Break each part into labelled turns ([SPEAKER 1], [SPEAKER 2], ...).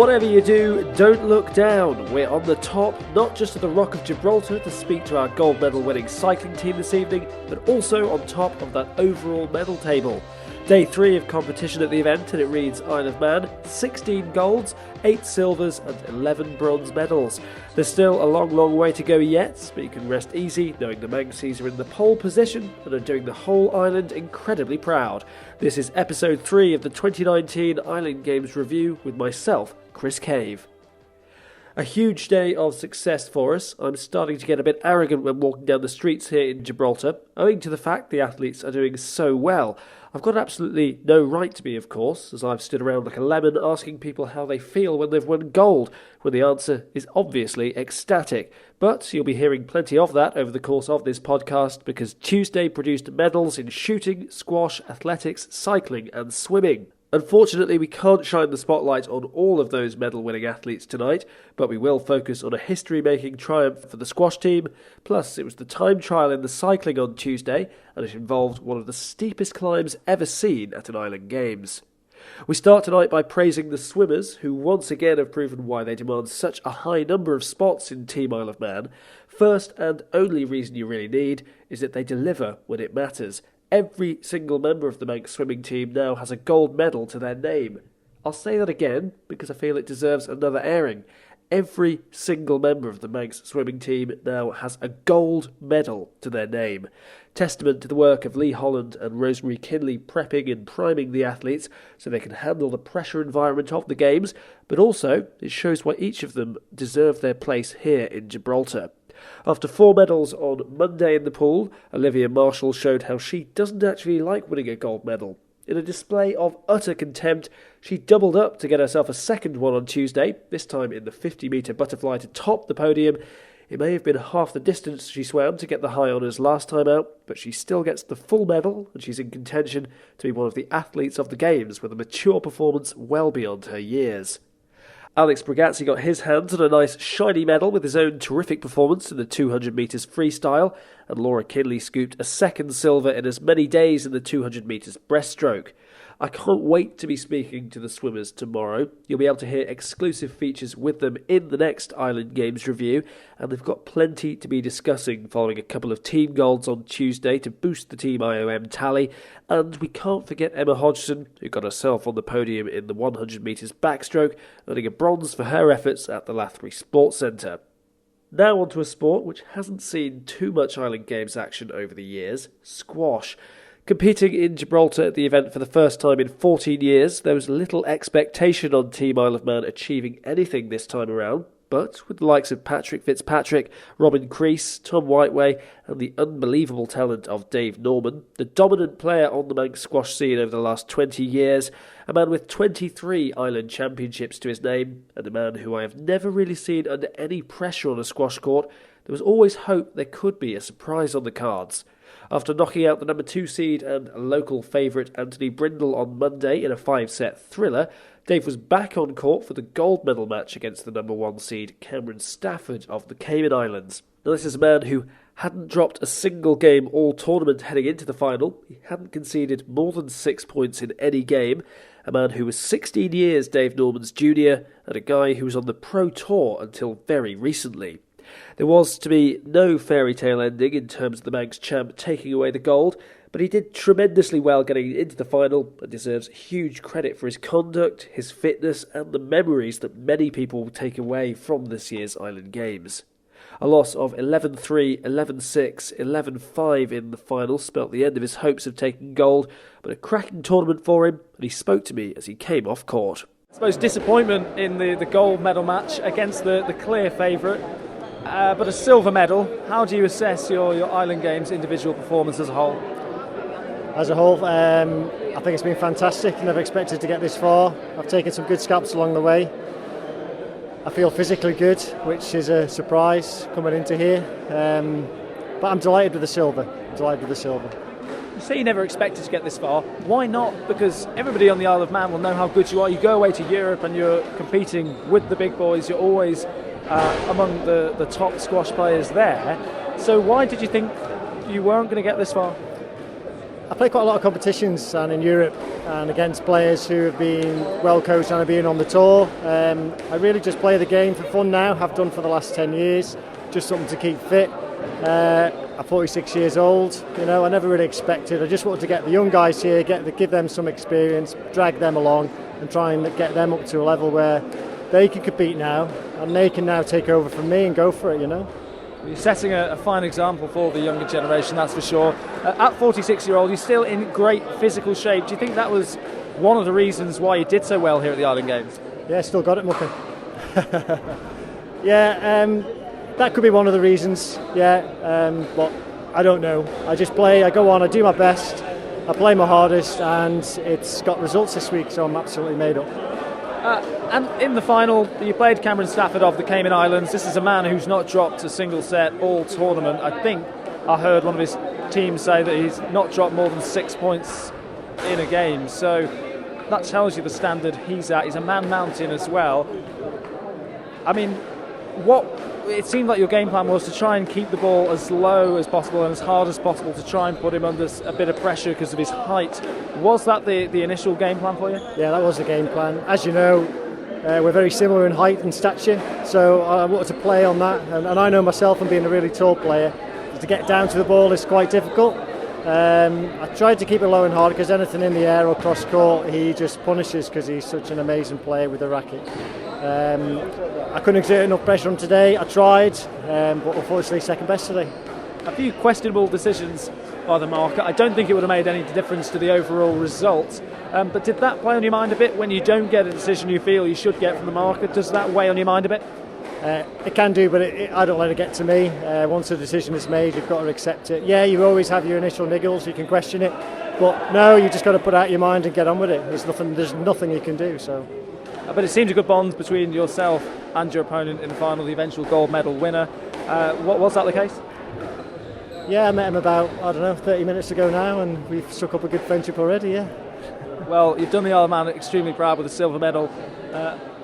[SPEAKER 1] Whatever you do, don't look down. We're on the top, not just of the Rock of Gibraltar to speak to our gold medal winning cycling team this evening, but also on top of that overall medal table. Day 3 of competition at the event, and it reads Isle of Man, 16 golds, 8 silvers and 11 bronze medals. There's still a long way to go yet, but you can rest easy knowing the Manxies are in the pole position and are doing the whole island incredibly proud. This is episode 3 of the 2019 Island Games review with myself, Chris Cave. A huge day of success for us. I'm starting to get a bit arrogant when walking down the streets here in Gibraltar, owing to the fact the athletes are doing so well. I've got absolutely no right to be, of course, as I've stood around like a lemon asking people how they feel when they've won gold, when the answer is obviously ecstatic. But you'll be hearing plenty of that over the course of this podcast, because Tuesday produced medals in shooting, squash, athletics, cycling and swimming. Unfortunately, we can't shine the spotlight on all of those medal-winning athletes tonight, but we will focus on a history-making triumph for the squash team. Plus, it was the time trial in the cycling on Tuesday, and it involved one of the steepest climbs ever seen at an Island Games. We start tonight by praising the swimmers, who once again have proven why they demand such a high number of spots in Team Isle of Man. First and only reason you really need is that they deliver when it matters. Every single member of the Manx swimming team now has a gold medal to their name. I'll say that again because I feel it deserves another airing. Every single member of the Manx swimming team now has a gold medal to their name. Testament to the work of Lee Holland and Rosemary Kinley prepping and priming the athletes so they can handle the pressure environment of the games, but also it shows why each of them deserve their place here in Gibraltar. After 4 medals on Monday in the pool, Olivia Marshall showed how she doesn't actually like winning a gold medal. In a display of utter contempt, she doubled up to get herself a second one on Tuesday, this time in the 50-metre butterfly to top the podium. It may have been half the distance she swam to get the high honours last time out, but she still gets the full medal, and she's in contention to be one of the athletes of the Games with a mature performance well beyond her years. Alex Bragazzi got his hands on a nice shiny medal with his own terrific performance in the 200 metres freestyle, and Laura Kinley scooped a second silver in as many days in the 200 metres breaststroke. I can't wait to be speaking to the swimmers tomorrow. You'll be able to hear exclusive features with them in the next Island Games review, and they've got plenty to be discussing following a couple of team golds on Tuesday to boost the Team IOM tally. And we can't forget Emma Hodgson, who got herself on the podium in the 100 metres backstroke, earning a bronze for her efforts at the Lathbury Sports Centre. Now onto a sport which hasn't seen too much Island Games action over the years, squash. Competing in Gibraltar at the event for the first time in 14 years, there was little expectation on Team Isle of Man achieving anything this time around, but with the likes of Patrick Fitzpatrick, Robin Crease, Tom Whiteway and the unbelievable talent of Dave Norman, the dominant player on the Manx squash scene over the last 20 years, a man with 23 Island Championships to his name, and a man who I have never really seen under any pressure on a squash court, there was always hope there could be a surprise on the cards. After knocking out the number 2 seed and local favourite Anthony Brindle on Monday in a 5-set thriller, Dave was back on court for the gold medal match against the number 1 seed Cameron Stafford of the Cayman Islands. Now, this is a man who hadn't dropped a single game all tournament heading into the final. He hadn't conceded more than 6 points in any game. A man who was 16 years Dave Norman's junior, and a guy who was on the Pro Tour until very recently. There was to be no fairy tale ending in terms of the Manx champ taking away the gold, but he did tremendously well getting into the final and deserves huge credit for his conduct, his fitness and the memories that many people will take away from this year's Island Games. A loss of 11-3, 11-6, 11-5 in the final spelt the end of his hopes of taking gold, but a cracking tournament for him, and he spoke to me as he came off court.
[SPEAKER 2] I suppose disappointment in the gold medal match against the clear favourite. But a silver medal, how do you assess your Island Games individual performance as a whole?
[SPEAKER 3] As a whole, I think it's been fantastic. Never expected to get this far. I've taken some good scalps along the way. I feel physically good, which is a surprise coming into here. But I'm delighted with the silver.
[SPEAKER 2] You say you never expected to get this far. Why not? Because everybody on the Isle of Man will know how good you are. You go away to Europe and you're competing with the big boys. You're always among the top squash players there. So why did you think you weren't going to get this far?
[SPEAKER 3] I play quite a lot of competitions and in Europe and against players who have been well coached and have been on the tour. I really just play the game for fun now, have done for the last 10 years, just something to keep fit. I'm 46 years old, I never really expected. I just wanted to get the young guys here, give them some experience, drag them along and try and get them up to a level where they can compete now and they can now take over from me and go for it,
[SPEAKER 2] You're setting a fine example for the younger generation, that's for sure. At 46-year-old, you're still in great physical shape. Do you think that was one of the reasons why you did so well here at the Island Games?
[SPEAKER 3] Yeah, still got it, Mucker. That could be one of the reasons, but I don't know. I just play, I go on, I do my best, I play my hardest, and it's got results this week, so I'm absolutely made up.
[SPEAKER 2] And in the final, you played Cameron Stafford of the Cayman Islands. This is a man who's not dropped a single set all tournament. I think I heard one of his teams say that he's not dropped more than 6 points in a game. So that tells you the standard he's at. He's a man mountain as well. I mean, it seemed like your game plan was to try and keep the ball as low as possible and as hard as possible to try and put him under a bit of pressure because of his height. Was that the initial game plan for you? Yeah,
[SPEAKER 3] that was the game plan. As you know, we're very similar in height and stature, so I wanted to play on that. And I know myself, and being a really tall player, to get down to the ball is quite difficult. I tried to keep it low and hard because anything in the air or cross court, he just punishes because he's such an amazing player with a racket. I couldn't exert enough pressure on today. I tried, but unfortunately second best today.
[SPEAKER 2] A few questionable decisions by the marker. I don't think it would have made any difference to the overall result. But did that play on your mind a bit when you don't get a decision you feel you should get from the marker? Does that weigh on your mind a bit?
[SPEAKER 3] It can do, but I don't let it get to me. Once a decision is made, you've got to accept it. Yeah, you always have your initial niggles, you can question it, but no, you just got to put out your mind and get on with it. There's nothing you can do. So.
[SPEAKER 2] But it seemed a good bond between yourself and your opponent in the final, the eventual gold medal winner. Was that the case?
[SPEAKER 3] Yeah, I met him about, 30 minutes ago now, and we've struck up a good friendship already, yeah.
[SPEAKER 2] Well, you've done the Isle of Man extremely proud with a silver medal.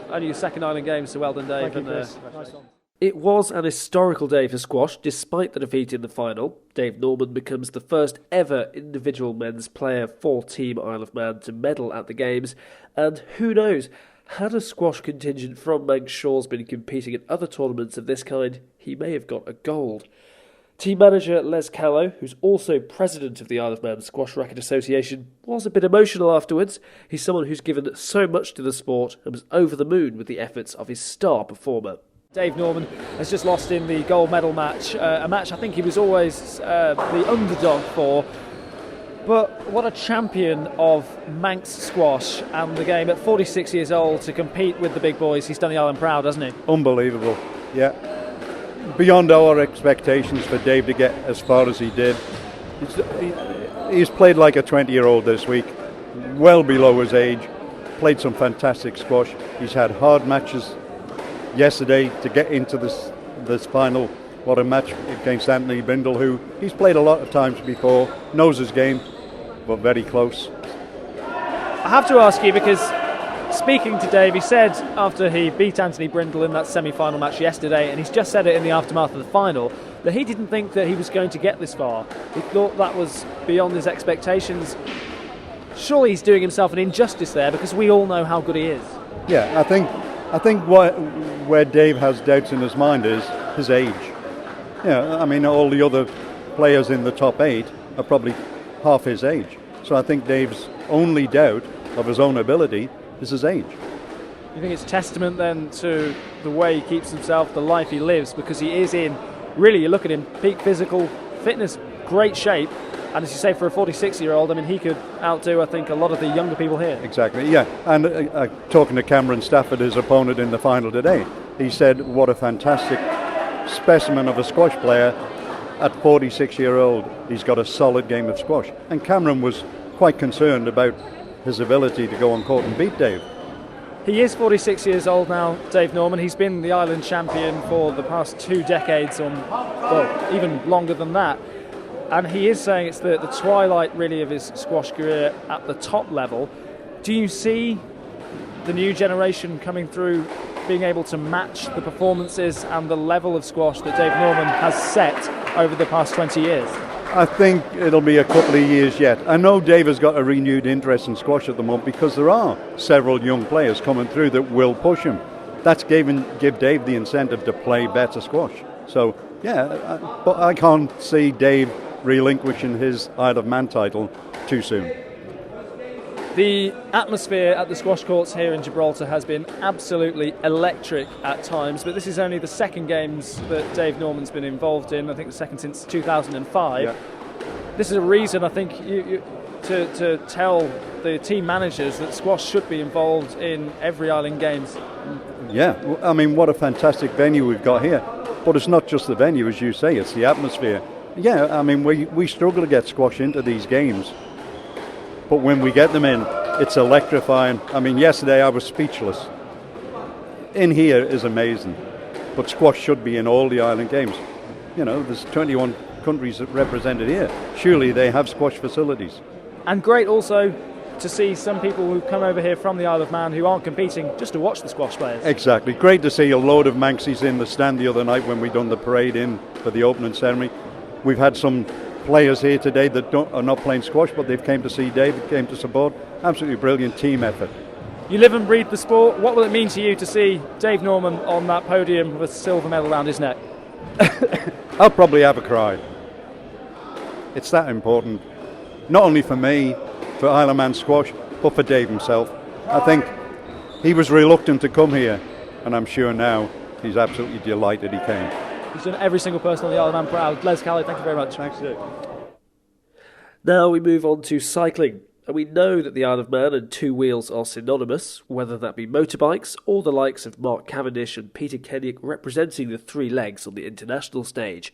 [SPEAKER 2] Only your second Island Games, so well done, Dave.
[SPEAKER 3] Thank you, Chris. Nice one.
[SPEAKER 1] It was an historical day for squash, despite the defeat in the final. Dave Norman becomes the first ever individual men's player for Team Isle of Man to medal at the Games, and who knows, had a squash contingent from Manx Shores been competing in other tournaments of this kind, he may have got a gold. Team manager Les Callow, who's also president of the Isle of Man Squash Racket Association, was a bit emotional afterwards. He's someone who's given so much to the sport and was over the moon with the efforts of his star performer.
[SPEAKER 2] Dave Norman has just lost in the gold medal match, a match I think he was always the underdog for. But what a champion of Manx squash and the game at 46 years old to compete with the big boys. He's done the island proud, hasn't he?
[SPEAKER 4] Unbelievable, yeah. Beyond our expectations for Dave to get as far as he did. He's played like a 20-year-old this week, well below his age, played some fantastic squash. He's had hard matches yesterday to get into this final. What a match against Anthony Bindle, who he's played a lot of times before, knows his game, but very close.
[SPEAKER 2] I have to ask you, because speaking to Dave, he said after he beat Anthony Brindle in that semi-final match yesterday, and he's just said it in the aftermath of the final, that he didn't think that he was going to get this far. He thought that was beyond his expectations. Surely he's doing himself an injustice there, because we all know how good he is.
[SPEAKER 4] Yeah, I think where Dave has doubts in his mind is his age. Yeah, I mean, all the other players in the top 8 are probably half his age. So I think Dave's only doubt of his own ability is his age.
[SPEAKER 2] You think it's testament then to the way he keeps himself, the life he lives, because he is in, really, you look at him, peak physical fitness, great shape, and as you say, for a 46-year-old, I mean, he could outdo, I think, a lot of the younger people here.
[SPEAKER 4] Exactly, yeah. And talking to Cameron Stafford, his opponent in the final today, he said what a fantastic specimen of a squash player. At 46-year-old, he's got a solid game of squash. And Cameron was quite concerned about his ability to go on court and beat Dave.
[SPEAKER 2] He is 46 years old now, Dave Norman. He's been the island champion for the past 2 decades, well, even longer than that. And he is saying it's the twilight, really, of his squash career at the top level. Do you see the new generation coming through, being able to match the performances and the level of squash that Dave Norman has set over the past 20 years?
[SPEAKER 4] I think it'll be a couple of years yet. I know Dave has got a renewed interest in squash at the moment because there are several young players coming through that will push him. That's give Dave the incentive to play better squash. So, yeah, but I can't see Dave relinquishing his Isle of Man title too soon.
[SPEAKER 2] The atmosphere at the squash courts here in Gibraltar has been absolutely electric at times, but this is only the second games that Dave Norman's been involved in. I think the second since 2005.
[SPEAKER 4] Yeah.
[SPEAKER 2] This is a reason, I think, to tell the team managers that squash should be involved in every Island Games.
[SPEAKER 4] Yeah, I mean, what a fantastic venue we've got here. But it's not just the venue, as you say, it's the atmosphere. Yeah, I mean, we struggle to get squash into these games. But when we get them in, it's electrifying. I mean, yesterday I was speechless. In here is amazing. But squash should be in all the Island Games. You know, there's 21 countries represented here. Surely they have squash facilities.
[SPEAKER 2] And great also to see some people who come over here from the Isle of Man who aren't competing just to watch the squash players.
[SPEAKER 4] Exactly. Great to see a load of Manxies in the stand the other night when we done the parade in for the opening ceremony. We've had some players here today that are not playing squash, but they've came to see David, came to support. Absolutely brilliant team effort.
[SPEAKER 2] You live and breathe the sport. What will it mean to you to see Dave Norman on that podium with a silver medal around his neck?
[SPEAKER 4] I'll probably have a cry. It's that important. Not only for me, for Isle of Man squash, but for Dave himself. I think he was reluctant to come here, and I'm sure now he's absolutely delighted he came.
[SPEAKER 2] He's done every single person on the Isle of Man proud. Les Calley, thank you very much.
[SPEAKER 4] Thanks, Dave.
[SPEAKER 1] Now we move on to cycling. And we know that the Isle of Man and two wheels are synonymous, whether that be motorbikes or the likes of Mark Cavendish and Peter Kenyon representing the three legs on the international stage.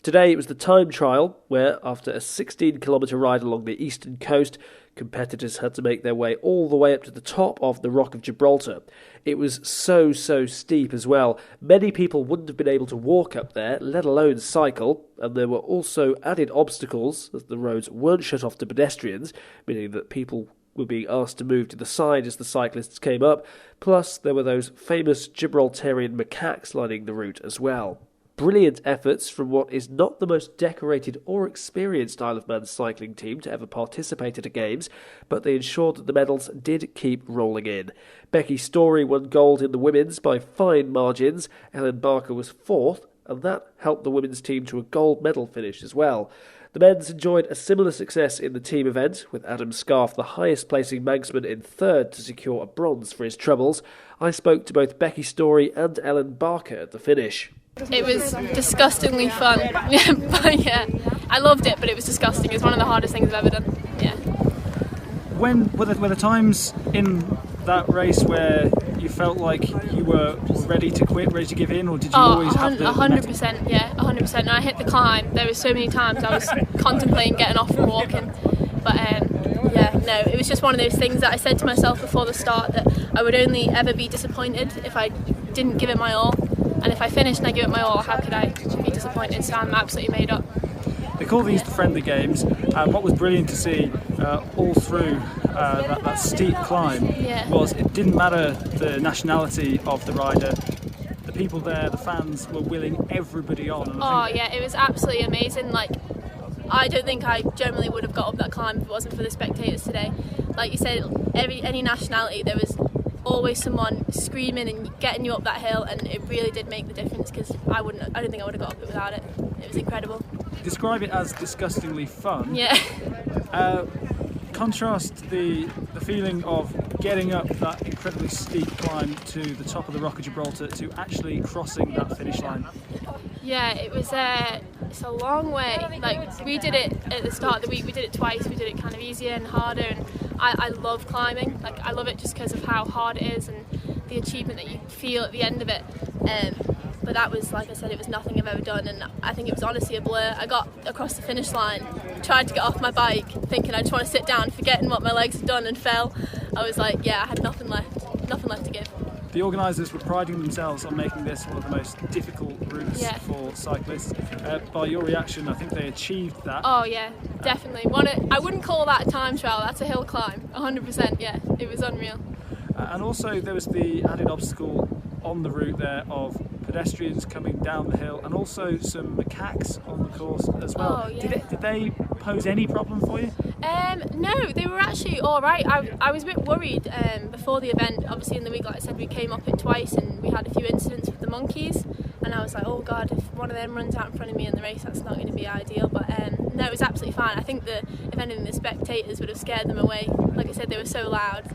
[SPEAKER 1] Today it was the time trial, where after a 16-kilometre ride along the eastern coast, competitors had to make their way all the way up to the top of the Rock of Gibraltar. It was so steep as well. Many people wouldn't have been able to walk up there, let alone cycle, and there were also added obstacles as the roads weren't shut off to pedestrians, meaning that people were being asked to move to the side as the cyclists came up, plus there were those famous Gibraltarian macaques lining the route as well. Brilliant efforts from what is not the most decorated or experienced Isle of Man cycling team to ever participate at a Games, but they ensured that the medals did keep rolling in. Becky Story won gold in the women's by fine margins, Ellen Barker was fourth, and that helped the women's team to a gold medal finish as well. The men's enjoyed a similar success in the team event, with Adam Scarf the highest placing Manxman in third to secure a bronze for his troubles. I spoke to both Becky Story and Ellen Barker at the finish.
[SPEAKER 5] It was disgustingly fun. But yeah, I loved it, but it was disgusting. It was one of the hardest things I've ever done. Yeah.
[SPEAKER 2] When were the times in that race where you felt like you were ready to quit, ready to give in, or did you always have the
[SPEAKER 5] 100%, yeah, 100%. And I hit the climb. There were so many times I was contemplating getting off and walking, but yeah, no, it was just one of those things that I said to myself before the start that I would only ever be disappointed if I didn't give it my all. And if I finished and I give it my all, how could I be disappointed? So I'm absolutely made up.
[SPEAKER 2] They call these the friendly games, and what was brilliant to see all through that steep climb was it didn't matter the nationality of the rider. The people there, the fans, were willing everybody on. And
[SPEAKER 5] yeah, it was absolutely amazing. Like, I don't think I generally would have got up that climb if it wasn't for the spectators today. Like you said, any nationality, there was always someone screaming and getting you up that hill, and it really did make the difference because I don't think I would have got up it without it. It was incredible.
[SPEAKER 2] Describe it as disgustingly fun.
[SPEAKER 5] Yeah.
[SPEAKER 2] Contrast the feeling of getting up that incredibly steep climb to the top of the Rock of Gibraltar to actually crossing that finish line.
[SPEAKER 5] Yeah, it was. It's a long way. Like, we did it at the start of the week. We did it twice. We did it kind of easier and harder. And I love climbing. Like, I love it just because of how hard it is and the achievement that you feel at the end of it. But that was, like I said, it was nothing I've ever done, and I think it was honestly a blur. I got across the finish line, tried to get off my bike, thinking I just want to sit down, forgetting what my legs had done, and fell. I was like, yeah, I had nothing left to give.
[SPEAKER 2] The organisers were priding themselves on making this one of the most difficult routes for cyclists. By your reaction, I think they achieved that.
[SPEAKER 5] Oh yeah, definitely. I wouldn't call that a time trial, that's a hill climb, 100%, yeah, it was unreal.
[SPEAKER 2] And also there was the added obstacle on the route there of pedestrians coming down the hill, and also some macaques on the course as well.
[SPEAKER 5] Oh, yeah.
[SPEAKER 2] Did they pose any problem for you?
[SPEAKER 5] No, they were actually all right. I was a bit worried before the event. Obviously, in the week, like I said, we came up it twice and we had a few incidents with the monkeys. And I was like, oh God, if one of them runs out in front of me in the race, that's not going to be ideal. But no, it was absolutely fine. I think if anything, the spectators would have scared them away. Like I said, they were so loud.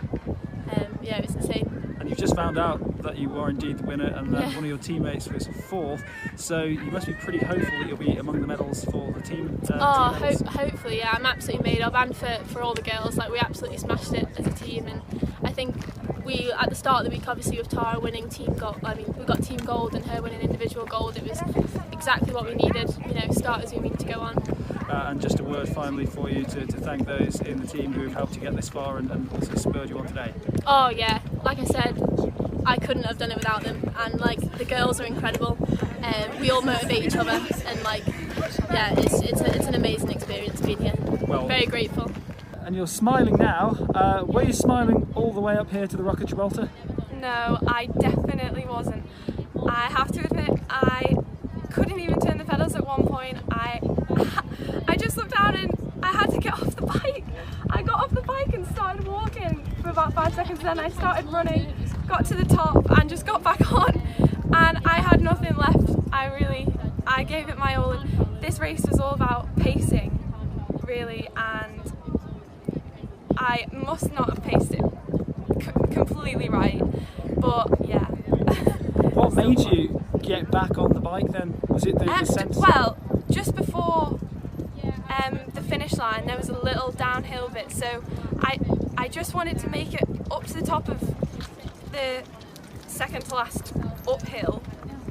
[SPEAKER 5] Yeah, it was insane.
[SPEAKER 2] And you've just found out that you are indeed the winner, and that one of your teammates was fourth. So you must be pretty hopeful that you'll be among the medals for the team.
[SPEAKER 5] Hopefully, yeah. I'm absolutely made up, and for all the girls, like we absolutely smashed it as a team. And I think we, at the start of the week, obviously with Tara winning team gold, we got team gold and her winning individual gold. It was exactly what we needed. You know, starters we need to go on.
[SPEAKER 2] And just a word finally for you to thank those in the team who have helped you get this far and also spurred you on today.
[SPEAKER 5] Oh yeah, like I said, I couldn't have done it without them, and like the girls are incredible. We all motivate each other, and like yeah, it's an amazing experience being here.
[SPEAKER 2] Well,
[SPEAKER 5] very grateful.
[SPEAKER 2] And you're smiling now. Were you smiling all the way up here to the Rock of Gibraltar?
[SPEAKER 6] No, I definitely wasn't. I have to admit, I couldn't even turn the pedals at one point. I just looked down and I had to get off the bike. I got off the bike and started walking for about 5 seconds, then I started running, got to the top and just got back on, and I had nothing left. I gave it my all, and this race was all about pacing, really, and I must not have paced it completely right, but yeah.
[SPEAKER 2] What made you get back on the bike then? Was it the descent?
[SPEAKER 6] Well, just before the finish line there was a little downhill bit, so I just wanted to make it up to the top of the second to last uphill,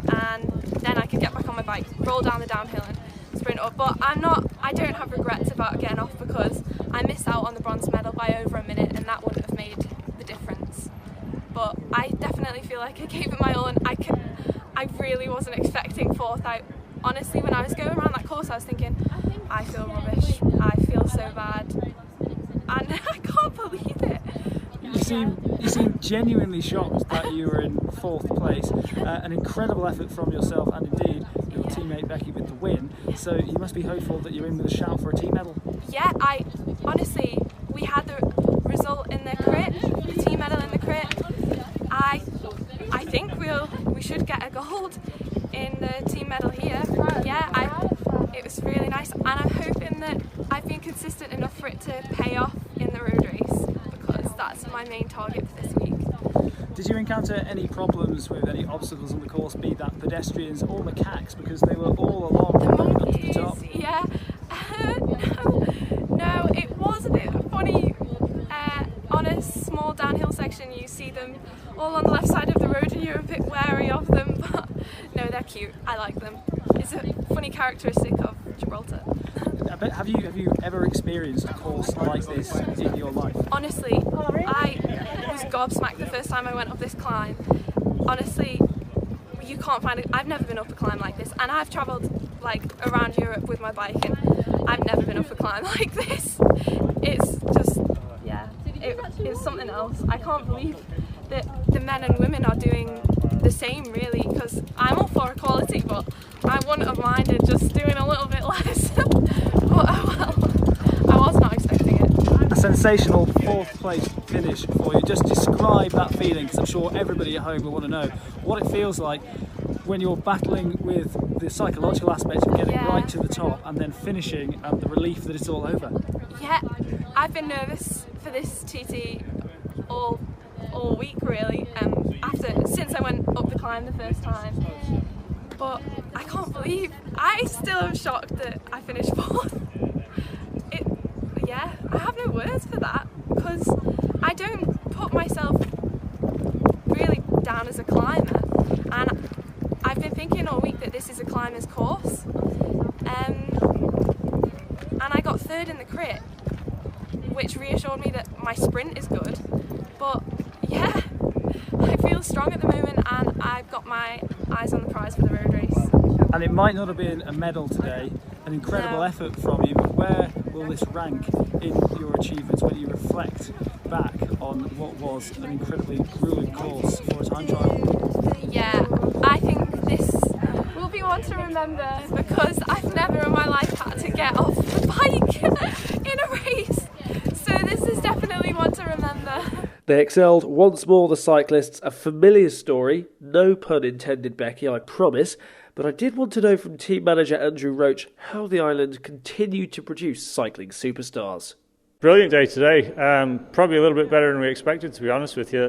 [SPEAKER 6] and then I could get back on my bike, roll down the downhill and sprint up. But I don't have regrets about getting off, because I missed out on the bronze medal by over a minute, and that wouldn't have made the difference. But I definitely feel like I gave it my all, and I really wasn't expecting fourth. Honestly, when I was going around that course, I was thinking, I feel rubbish, I feel so bad, and I can't believe it.
[SPEAKER 2] You seem genuinely shocked that you were in fourth place. An incredible effort from yourself and indeed your teammate Becky with the win. So you must be hopeful that you're in with a shout for a team medal.
[SPEAKER 6] Yeah, honestly, we had the result in the crit, the team medal in the crit. I think we should get a gold in the team medal here. Yeah, it was really nice, and I'm hoping that I've been consistent enough for it to pay off in the road race, because that's my main target for this week.
[SPEAKER 2] Did you encounter any problems with any obstacles on the course, be that pedestrians or macaques, because they were all along coming up to the top?
[SPEAKER 6] Yeah. No, it was a bit funny. On a small downhill section you see them all on the left side of the road and you're a bit wary of them, but no, they're cute. I like them. It's a funny characteristic of Gibraltar.
[SPEAKER 2] Have you ever experienced a course like this in your life?
[SPEAKER 6] Honestly, I was gobsmacked the first time I went up this climb. Honestly, you can't find it. I've never been up a climb like this, and I've travelled like around Europe with my bike, and I've never been up a climb like this. It's just, yeah, it's something else. I can't believe that the men and women are doing the same, really, because I'm all for equality, but I wouldn't have minded just doing a little bit less. But oh well, I was not expecting it.
[SPEAKER 2] A sensational fourth place finish for you. Just describe that feeling, because I'm sure everybody at home will want to know what it feels like when you're battling with the psychological aspect of getting right to the top and then finishing, and the relief that it's all over.
[SPEAKER 6] Yeah, I've been nervous for this TT all week, really, since I went up the climb the first time. But I can't believe, I still am shocked that I finished fourth. Yeah, I have no words for that, because I don't put myself really down as a climber, and I've been thinking all week that this is a climber's course, and I got third in the crit, which reassured me that my sprint is good. But yeah, I feel strong at the moment, and I've got my eyes on the prize for the road race.
[SPEAKER 2] And it might not have been a medal today, an incredible effort from you, but where will this rank in your achievements when you reflect back on what was an incredibly grueling course for a time trial?
[SPEAKER 6] Yeah, I think this remember because I've never in my life had to get off the bike in a race. So this is definitely one to remember.
[SPEAKER 1] They excelled once more, the cyclists. A familiar story, no pun intended, Becky, I promise. But I did want to know from team manager Andrew Roach how the island continued to produce cycling superstars.
[SPEAKER 7] Brilliant day today. Probably a little bit better than we expected, to be honest with you.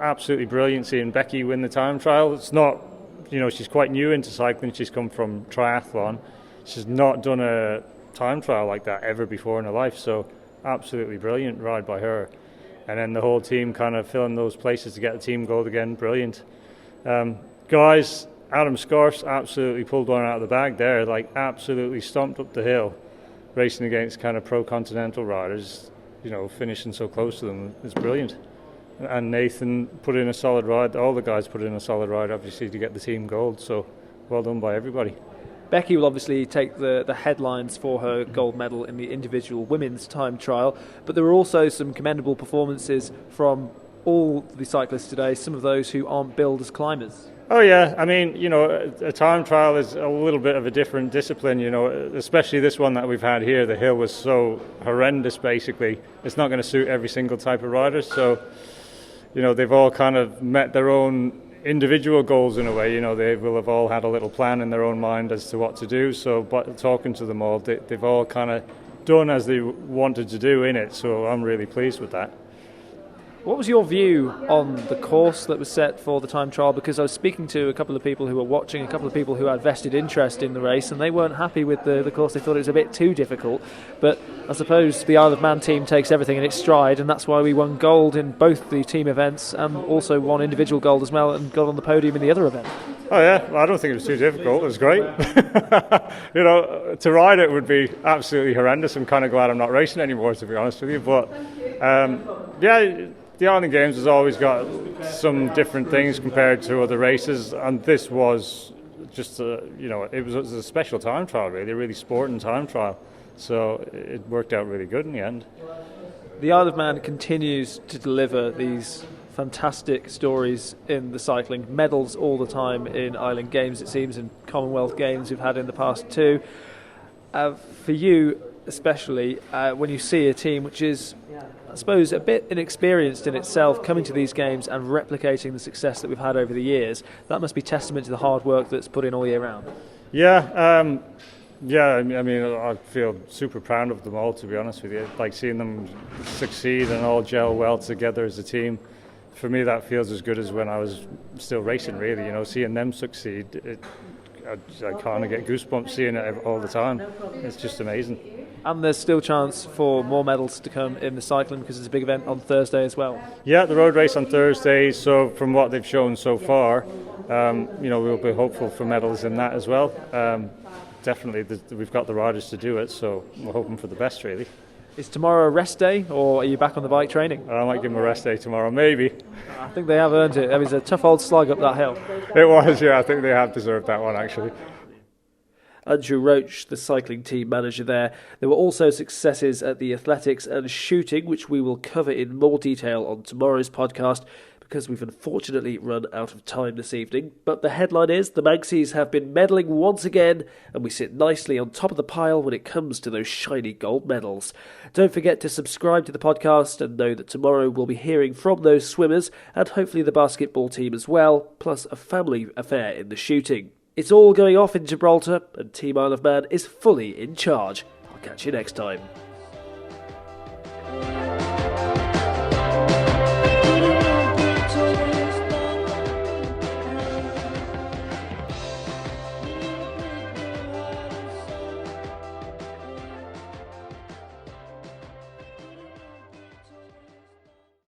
[SPEAKER 7] Absolutely brilliant seeing Becky win the time trial. It's not, she's quite new into cycling. She's come from triathlon. She's not done a time trial like that ever before in her life. So absolutely brilliant ride by her. And then the whole team kind of filling those places to get the team gold again. Brilliant. Guys, Adam Scorse absolutely pulled one out of the bag there, like absolutely stomped up the hill, racing against kind of pro-continental riders, finishing so close to them is brilliant. And Nathan put in a solid ride, all the guys put in a solid ride obviously to get the team gold, so well done by everybody.
[SPEAKER 2] Becky will obviously take the headlines for her gold medal in the individual women's time trial, but there were also some commendable performances from all the cyclists today, some of those who aren't billed as climbers.
[SPEAKER 7] Oh yeah, I mean, a time trial is a little bit of a different discipline, especially this one that we've had here. The hill was so horrendous, basically. It's not going to suit every single type of rider, so, they've all kind of met their own individual goals in a way. They will have all had a little plan in their own mind as to what to do, so but talking to them all, they've all kind of done as they wanted to do in it, so I'm really pleased with that.
[SPEAKER 2] What was your view on the course that was set for the time trial? Because I was speaking to a couple of people who were watching, a couple of people who had vested interest in the race, and they weren't happy with the course. They thought it was a bit too difficult. But I suppose the Isle of Man team takes everything in its stride, and that's why we won gold in both the team events and also won individual gold as well and got on the podium in the other event.
[SPEAKER 7] Oh yeah, well, I don't think it was too difficult. It was great. To ride it would be absolutely horrendous. I'm kind of glad I'm not racing anymore, to be honest with you. But the Island Games has always got some different things compared to other races, and this was just it was a special time trial, really, a really sporting time trial. So it worked out really good in the end.
[SPEAKER 2] The Isle of Man continues to deliver these fantastic stories in the cycling, medals all the time in Island Games, it seems, and Commonwealth Games we've had in the past too. For you especially, when you see a team which is, I suppose, a bit inexperienced in itself coming to these games and replicating the success that we've had over the years, that must be testament to the hard work that's put in all year round.
[SPEAKER 7] I mean, I feel super proud of them all, to be honest with you. Like seeing them succeed and all gel well together as a team. For me, that feels as good as when I was still racing, really. Seeing them succeed, I kind of get goosebumps seeing it all the time. It's just amazing.
[SPEAKER 2] And there's still chance for more medals to come in the cycling because it's a big event on Thursday as well.
[SPEAKER 7] Yeah, the road race on Thursday. So from what they've shown so far, we'll be hopeful for medals in that as well. Definitely, we've got the riders to do it, so we're hoping for the best, really.
[SPEAKER 2] Is tomorrow a rest day, or are you back on the bike training?
[SPEAKER 7] I might give them a rest day tomorrow, maybe.
[SPEAKER 2] I think they have earned it. It was a tough old slog up that hill.
[SPEAKER 7] It was, yeah. I think they have deserved that one, actually.
[SPEAKER 1] Andrew Roach, the cycling team manager there. There were also successes at the athletics and shooting, which we will cover in more detail on tomorrow's podcast, because we've unfortunately run out of time this evening. But the headline is the Manxies have been medalling once again, and we sit nicely on top of the pile when it comes to those shiny gold medals. Don't forget to subscribe to the podcast and know that tomorrow we'll be hearing from those swimmers and hopefully the basketball team as well, plus a family affair in the shooting. It's all going off in Gibraltar, and Team Isle of Man is fully in charge. I'll catch you next time.